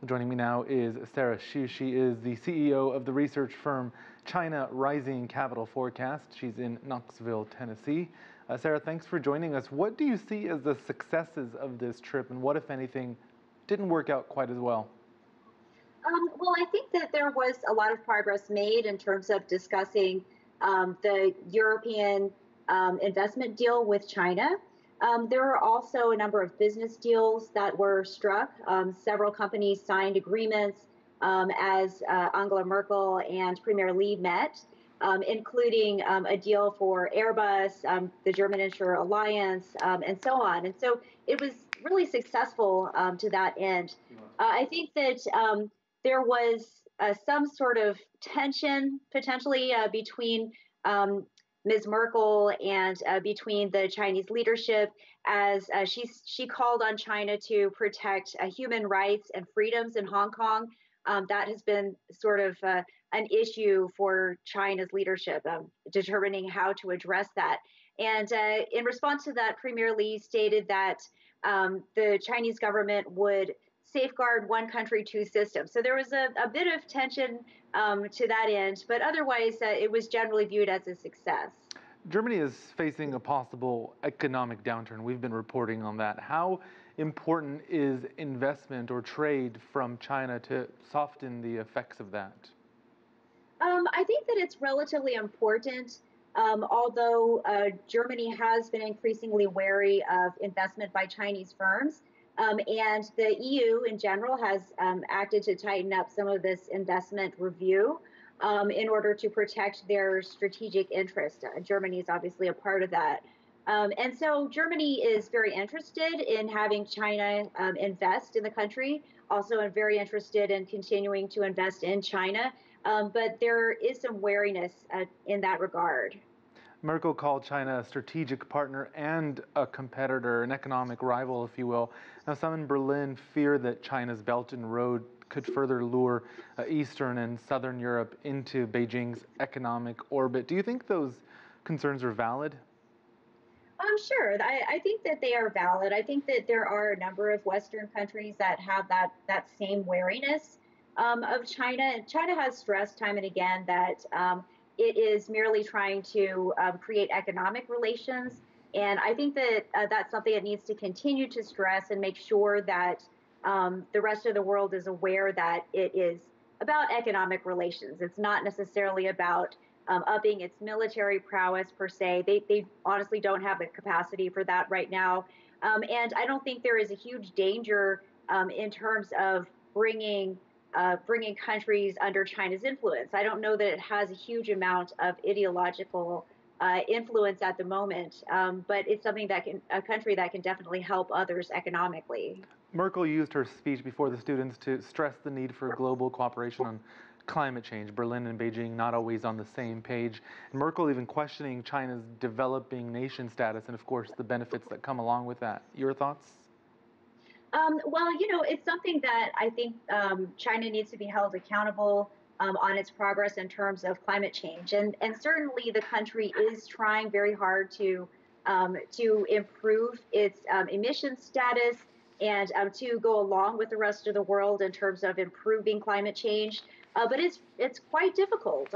Joining me now is Sara Hsu. She is the CEO of the research firm China Rising Capital Forecast. She's in Knoxville, Tennessee. Sara, thanks for joining us. What do you see as the successes of this trip, and what, if anything, didn't work out quite as well? Well, I think that there was a lot of progress made in terms of discussing the European investment deal with China. There were also a number of business deals that were struck. Several companies signed agreements as Angela Merkel and Premier Li met, including a deal for Airbus, the German Insurer Alliance, and so on. And so it was really successful to that end. I think that there was some sort of tension potentially between Ms. Merkel and between the Chinese leadership, as she called on China to protect human rights and freedoms in Hong Kong. That has been sort of an issue for China's leadership, determining how to address that. And in response to that, Premier Li stated that the Chinese government would safeguard one country, two systems. So there was a bit of tension to that end, but otherwise it was generally viewed as a success. Germany is facing a possible economic downturn. We've been reporting on that. How important is investment or trade from China to soften the effects of that? I think that it's relatively important, although Germany has been increasingly wary of investment by Chinese firms. And the EU in general has acted to tighten up some of this investment review in order to protect their strategic interest. Germany is obviously a part of that. And so Germany is very interested in having China invest in the country, also very interested in continuing to invest in China. But there is some wariness in that regard. Merkel called China a strategic partner and a competitor, an economic rival, if you will. Now, some in Berlin fear that China's Belt and Road could further lure Eastern and Southern Europe into Beijing's economic orbit. Do you think those concerns are valid? Sure. I think that they are valid. I think that there are a number of Western countries that have that same wariness of China. China has stressed time and again that it is merely trying to create economic relations. And I think that that's something that needs to continue to stress and make sure that the rest of the world is aware that it is about economic relations. It's not necessarily about upping its military prowess per se. They honestly don't have the capacity for that right now. And I don't think there is a huge danger in terms of bringing countries under China's influence. I don't know that it has a huge amount of ideological influence at the moment, but it's something that a country that can definitely help others economically. Merkel used her speech before the students to stress the need for global cooperation on climate change. Berlin and Beijing not always on the same page. And Merkel even questioning China's developing nation status and, of course, the benefits that come along with that. Your thoughts? Well, it's something that I think China needs to be held accountable on its progress in terms of climate change. And certainly the country is trying very hard to improve its emission status and to go along with the rest of the world in terms of improving climate change. But it's quite difficult.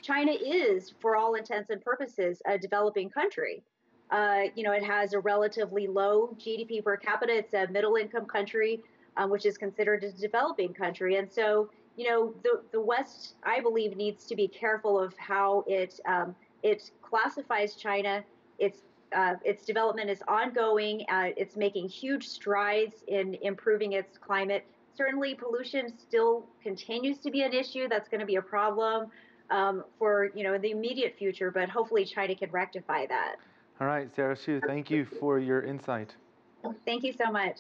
China is, for all intents and purposes, a developing country. It has a relatively low GDP per capita. It's a middle-income country, which is considered a developing country. And so, the West, I believe, needs to be careful of how it classifies China. Its development is ongoing. It's making huge strides in improving its climate. Certainly, pollution still continues to be an issue. That's going to be a problem for the immediate future. But hopefully, China can rectify that. All right, Sara Hsu, thank you for your insight. Thank you so much.